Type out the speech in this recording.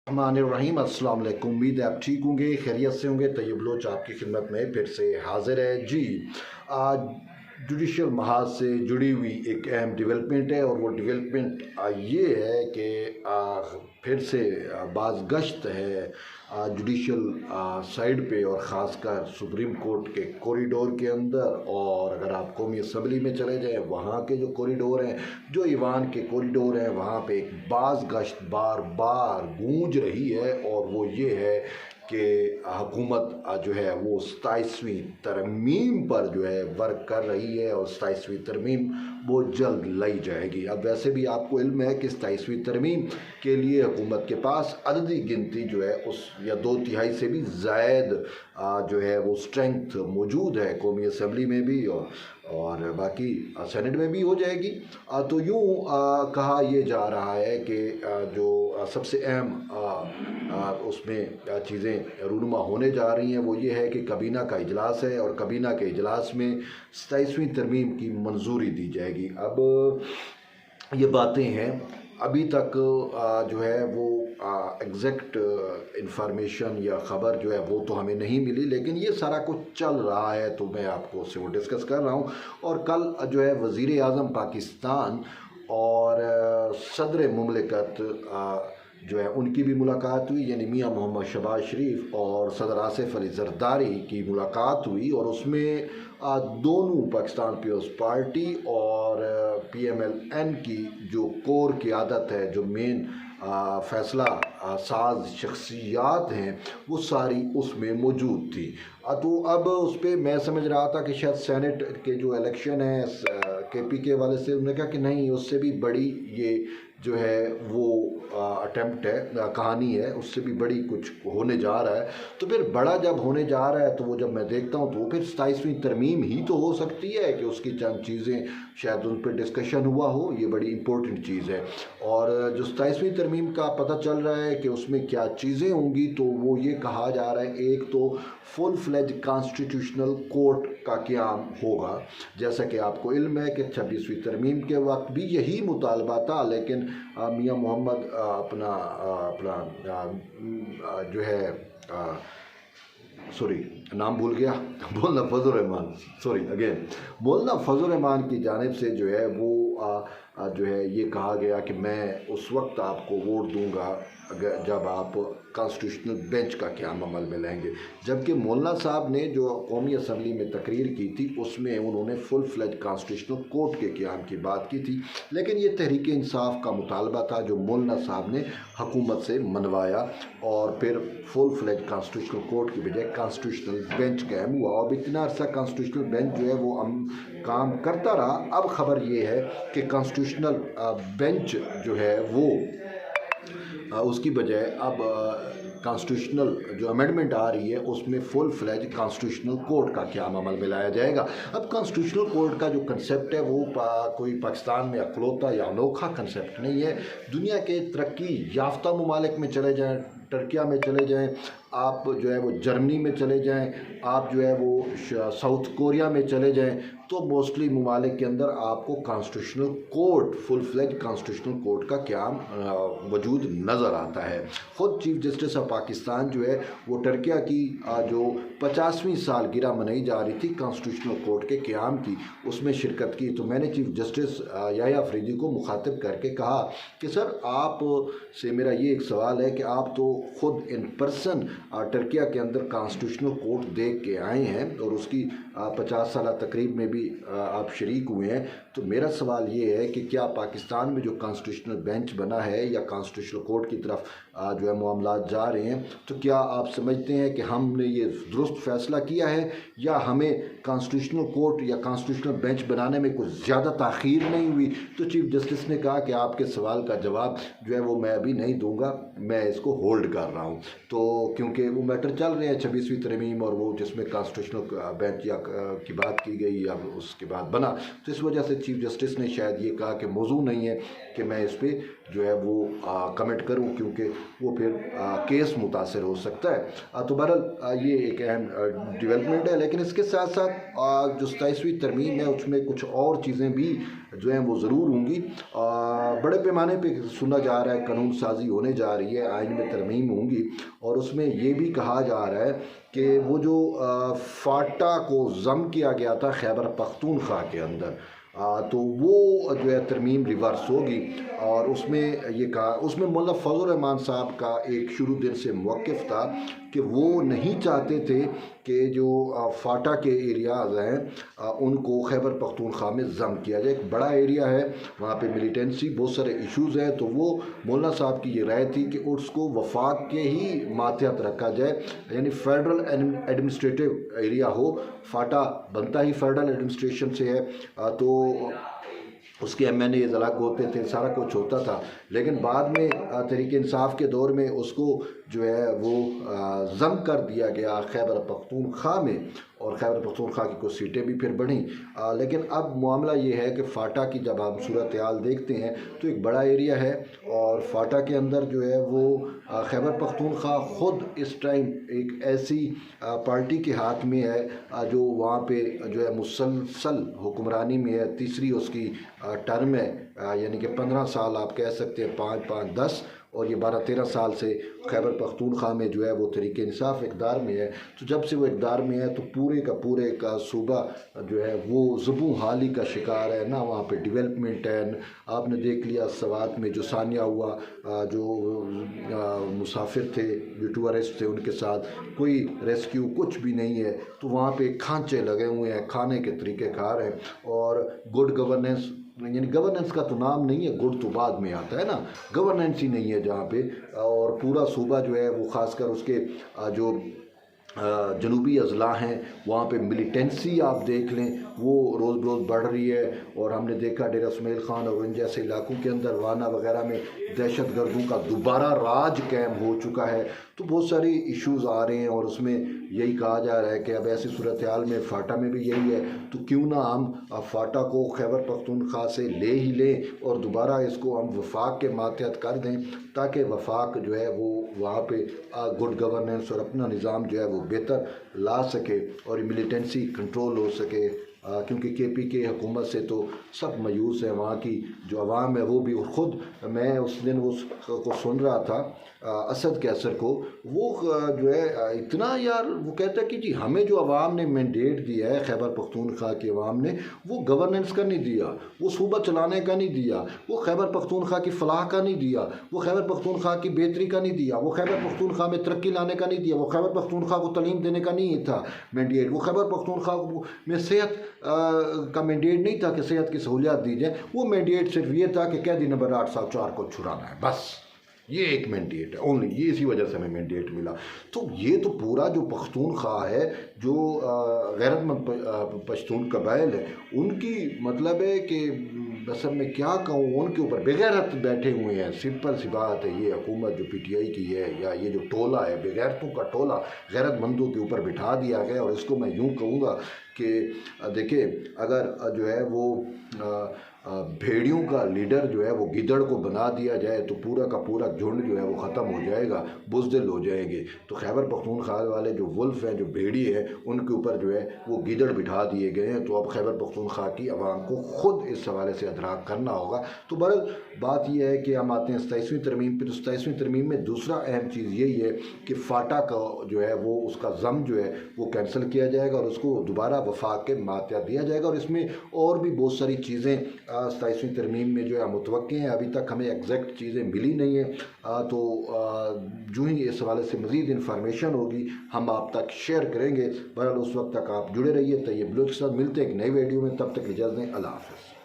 रहीम अस्सलाम वालेकुम। उम्मीद है आप ठीक होंगे, खैरियत से होंगे। तैयब बलोच आपकी खिदमत में फिर से हाजिर है जी। आज जुडिशल महाज से जुड़ी हुई एक अहम डेवलपमेंट है, और वो डेवलपमेंट ये है कि फिर से बाज़ गश्त है जुडिशल साइड पे, और ख़ासकर सुप्रीम कोर्ट के कॉरिडोर के अंदर। और अगर आप कौमी असम्बली में चले जाएँ, वहाँ के जो कॉरिडोर हैं, जो ईवान के कॉरिडोर हैं, वहाँ पे एक बाज़ गश्त बार बार गूंज रही है, और वो ये है कि हुकूमत जो है वो 27वीं तरमीम पर जो है वर्क कर रही है, और 27वीं तरमीम वो जल्द लाई जाएगी। अब वैसे भी आपको इल्म है कि 27वीं तरमीम के लिए हुकूमत के पास अददी गिनती जो है उस या 2/3 से भी ज़ायद जो है वो स्ट्रेंथ मौजूद है कौमी असम्बली में भी, और बाकी सेनेट में भी हो जाएगी। तो यूँ कहा यह जा रहा है कि जो सबसे अहम उसमें चीज़ें रूनुमा होने जा रही हैं वो ये है कि काबीना का इजलास है, और काबीना के इजलास में 27वीं तरमीम की मंजूरी दी जाएगी। अब ये बातें हैं, अभी तक जो है वो एग्जैक्ट इंफॉर्मेशन या ख़बर जो है वो तो हमें नहीं मिली, लेकिन ये सारा कुछ चल रहा है, तो मैं आपको उससे वो डिस्कस कर रहा हूँ। और कल जो है वज़ीर आज़म पाकिस्तान और सदर मुमलिकत जो है उनकी भी मुलाकात हुई, यानी मियाँ मोहम्मद शहबाज शरीफ और सदर आसिफ अली जरदारी की मुलाकात हुई, और उसमें दोनों पाकिस्तान पीपल्स पार्टी और PMLN की जो कोर क़यादत है, जो मेन फ़ैसला साज शख्सियात हैं, वो सारी उसमें मौजूद थी। तो अब उस पर मैं समझ रहा था कि शायद सेनेट के जो इलेक्शन है KP के वाले से, उन्होंने कहा कि नहीं, उससे भी बड़ी ये जो है वो अटेम्प्ट है, कहानी है, उससे भी बड़ी कुछ होने जा रहा है। तो फिर बड़ा जब होने जा रहा है, तो वो जब मैं देखता हूँ तो फिर 27वीं तरमीम ही तो हो सकती है कि उसकी चंद चीज़ें शायद उन पर डिस्कशन हुआ हो, ये बड़ी इंपॉर्टेंट चीज़ है। और जो 27वीं तरमीम का पता चल रहा है कि उसमें क्या चीज़ें होंगी, तो वो ये कहा जा रहा है, एक तो फुल फ्लेज कॉन्स्टिट्यूशनल कोर्ट का क़याम होगा। जैसा कि आपको इल्म है कि 26वीं तरमीम के वक्त भी यही मुतालबा था, लेकिन मियाँ मोहम्मद अपना जो है सॉरी नाम भूल गया, मौलाना फजल रहमान, सॉरी अगेन, मौलाना फजल रहमान की जानिब से जो है वो जो है ये कहा गया कि मैं उस वक्त आपको वोट दूंगा अगर जब आप कॉन्स्टिट्यूशनल बेंच का क़याम अमल में लाएंगे। जबकि मौलाना साहब ने जो कौमी असम्बली में तकरीर की थी, उसमें उन्होंने फुल फ्लेज कॉन्स्टिट्यूशनल कोर्ट के क़याम की बात की थी, लेकिन ये तहरीक इंसाफ का मुतालबा था जो मौलाना साहब ने हुकूमत से मनवाया, और फिर फुल फ्लेज कॉन्स्टिट्यूशनल कोर्ट की बजाय कॉन्स्टिट्यूशनल बेंच कायम हुआ। और इतना अर्सा कॉन्स्टिट्यूशनल बेंच जो है वो काम करता रहा। अब ख़बर ये है कि कॉन्स्टिट्यूशनल बेंच जो है वो उसकी बजाय अब कॉन्स्टिट्यूशनल जो अमेंडमेंट आ रही है उसमें फुल फ्लेज कॉन्स्टिट्यूशनल कोर्ट का क़याम अमल में लाया जाएगा। अब कॉन्स्टिट्यूशनल कोर्ट का जो कंसेप्ट है वो कोई पाकिस्तान में अकलौता या अनोखा कंसेप्ट नहीं है। दुनिया के तरक्की याफ्ता ममालिक में चले जाएँ, टर्किया में चले जाएँ, आप जो है वो जर्मनी में चले जाएँ, आप जो है वो साउथ कोरिया में चले जाएँ, तो मोस्टली ममालिक के अंदर आपको constitutional court, full fledge constitutional court का क़याम वजूद नज़र आता है। ख़ुद चीफ जस्टिस ऑफ पाकिस्तान जो है वो टर्किया की जो 50वीं सालगिरह मनाई जा रही थी कॉन्स्टिट्यूशनल कोर्ट के क़याम की, उसमें शिरकत की। तो मैंने चीफ जस्टिस याह्या अफरीदी को मुखातिब करके कहा कि सर, आप से मेरा ये एक सवाल है कि आप तो ख़ुद इन पर्सन टर्किया के अंदर कॉन्स्टिट्यूशनल कोर्ट देख के आए हैं, और उसकी 50 साला तकरीब में भी आप शरीक हुए हैं। तो मेरा सवाल ये है कि क्या पाकिस्तान में जो कॉन्स्टिट्यूशनल बेंच बना है या कॉन्स्टिट्यूशनल कोर्ट की तरफ जो है मामलात जा रहे हैं, तो क्या आप समझते हैं कि हमने ये दुरुस्त फ़ैसला किया है, या हमें कॉन्स्टिट्यूशनल कोर्ट या कॉन्स्टिट्यूशनल बेंच बनाने में कुछ ज़्यादा ताख़ीर नहीं हुई? तो चीफ जस्टिस ने कहा कि आपके सवाल का जवाब जो है वो मैं अभी नहीं दूंगा, मैं इसको होल्ड कर रहा हूँ। तो क्योंकि वो मैटर चल रहे हैं 26वीं तरमीम, और वो जिसमें कॉन्स्टिट्यूशनल बेंच या की बात की गई या उसके बाद बना, तो इस वजह से चीफ जस्टिस ने शायद ये कहा कि मौजू नहीं है कि मैं इस पर जो है वो कमेंट करूं, क्योंकि वो फिर केस मुतासर हो सकता है। तो बहरहाल ये एक अहम डेवलपमेंट है, लेकिन इसके साथ साथ जो 27वीं तरमीम है उसमें कुछ और चीज़ें भी जो हैं वो ज़रूर होंगी। बड़े पैमाने पे सुना जा रहा है, कानून साजी होने जा रही है, आइन में तरमीम होंगी और उसमें ये भी कहा जा रहा है कि वो जो फाटा को ज़म किया गया था खैबर पख्तूनख्वा के अंदर, तो वो जो है तरमीम रिवर्स होगी। और उसमें ये कहा, उसमें मौलाना फजल रहमान साहब का एक शुरू दिन से मौक़िफ़ था कि वो नहीं चाहते थे कि जो फाटा के एरियाज़ हैं उनको खैबर पख्तूनख्वा में ज़म किया जाए। एक बड़ा एरिया है, वहाँ पे मिलिटेंसी, बहुत सारे इश्यूज़ हैं, तो वो मौलाना साहब की ये राय थी कि उसको वफाक के ही मातहत रखा जाए, यानी फेडरल एडमिनिस्ट्रेटिव एरिया हो। फाटा बनता ही फेडरल एडमिनिस्ट्रेशन से है, तो उसके MNA ज़लाक होते थे, सारा कुछ होता था। लेकिन बाद में तहरीक इंसाफ के दौर में उसको जो है वो ज़म कर दिया गया खैबर पख्तूनख्वा में, और खैबर पख्तूनख्वा की कुछ सीटें भी फिर बढ़ीं। लेकिन अब मामला ये है कि फ़ाटा की जब हम सूरत हाल देखते हैं तो एक बड़ा एरिया है, और फ़ाटा के अंदर जो है वो खैबर पख्तूनख्वा ख़ुद इस टाइम एक ऐसी पार्टी के हाथ में है जो वहाँ पे जो है मुसलसल हुक्मरानी में है, तीसरी उसकी टर्म है, यानी कि 15 साल आप कह सकते हैं, 5-5-10, और ये 12-13 साल से खैबर पख्तूनख्वा में जो है वो तहरीक इंसाफ इक़्तिदार में है। तो जब से वो इक़्तिदार में है तो पूरे का सूबा जो है वो ज़बूं हाली का शिकार है, ना वहाँ पे डेवलपमेंट है। आपने देख लिया सवात में जो सानिया हुआ, जो मुसाफिर थे, जो टूरिस्ट थे, उनके साथ कोई रेस्क्यू कुछ भी नहीं है। तो वहाँ पे खांचे लगे हुए हैं, खाने के तरीके कार हैं, और गुड गवर्नेंस, यानी गवर्नेंस का तो नाम नहीं है, गुड तो बाद में आता है ना, गवर्नेंस ही नहीं है जहाँ पे। और पूरा सूबा जो है वो ख़ासकर उसके जो जनूबी अज़ला हैं वहाँ पे मिलिटेंसी आप देख लें वो रोज़ बरोज़ बढ़ रही है। और हमने देखा डेरा इस्माइल ख़ान और इन जैसे इलाकों के अंदर वाना वगैरह में दहशत गर्दों का दोबारा राज कायम हो चुका है। तो बहुत सारी इश्यूज़ आ रहे हैं, और उसमें यही कहा जा रहा है कि अब ऐसी सूरत हाल में फ़ाटा में भी यही है, तो क्यों ना हम फ़ाटा को खैबर पख्तूनख्वा से ले ही लें और दोबारा इसको हम वफाक के मातहत कर दें, ताकि वफाक जो है वो वहाँ पे गुड गवर्नेंस और अपना निज़ाम जो है वो बेहतर ला सके और मिलिटेंसी कंट्रोल हो सके। क्योंकि KPK हुकूमत से तो सब मायूस है, वहाँ की जो आवाम है वो भी। और ख़ुद मैं उस दिन उसको सुन रहा था, असद कैसर को, वो जो है इतना यार, वो कहता है कि जी हमें जो आवाम ने मैंडेट दिया है, खैबर पख्तूनख्वा की आवाम ने, वो गवर्नेंस का नहीं दिया, वो सूबा चलाने का नहीं दिया, वो खैबर पख्तूनख्वा की फलाह का नहीं दिया, वो खैबर पख्तूनख्वा की बेहतरी का नहीं दिया, वो खैबर पख्तूनख्वा में तरक्की लाने का नहीं दिया, वो खैबर पख्तूनख्वा को तालीम देने का नहीं था मैंडेट, वो खैबर पख्तूनख्वा में सेहत का मैंडेट नहीं था कि सेहत की सहूलियात दी जाए। वो मैंडेट सिर्फ ये था कि कैदी नंबर 804 को छुड़ाना है, बस ये एक मैंडेट है ओनली, ये इसी वजह से हमें मैंडेट मिला। तो ये तो पूरा जो पख्तूनख्वा है, जो गैरतमंद पश्तून कबाइल है, उनकी मतलब है कि असल में क्या कहूँ, उनके ऊपर बेगैरत बैठे हुए हैं। सिंपल सी बात है, ये हुकूमत जो PTI की है, या ये जो टोला है, बेगैरतों का टोला गैरतमंदों के ऊपर बिठा दिया गया। और इसको मैं यूँ कहूँगा कि देखिए, अगर जो है वो भेड़ियों का लीडर जो है वो गिदड़ को बना दिया जाए तो पूरा का पूरा झुंड जो है वो ख़त्म हो जाएगा, बुज़दिल हो जाएंगे। तो खैबर पख्तूनख्वा वाले जो वुल्फ हैं, जो भेड़ी हैं, उनके ऊपर जो है वो गिदड़ बिठा दिए गए हैं। तो अब खैबर पख्तूनख्वा की आवाम को ख़ुद इस हवाले से अदराक करना होगा। तो बहरहाल बात यह है कि हम आते हैं 27वीं तरमीम पर। तो 27वीं तरमीम में दूसरा अहम चीज़ यही है कि फ़ाटा का जो है वो उसका ज़म जो है वो कैंसिल किया जाएगा और उसको दोबारा वफाक के मातहत दिया जाएगा। और इसमें और भी बहुत सारी चीज़ें 27वीं तरमीम में जो है मुतवक्के हैं, अभी तक हमें एग्जैक्ट चीज़ें मिली नहीं है। तो जो ही इस हवाले से मज़ीद इन्फॉर्मेशन होगी हम आप तक शेयर करेंगे। बहरहाल उस वक्त तक आप जुड़े रहिए। तैयब लोग के साथ मिलते हैं एक नई वीडियो में, तब तक इजाज़त दें, अल्लाह हाफ़िज़।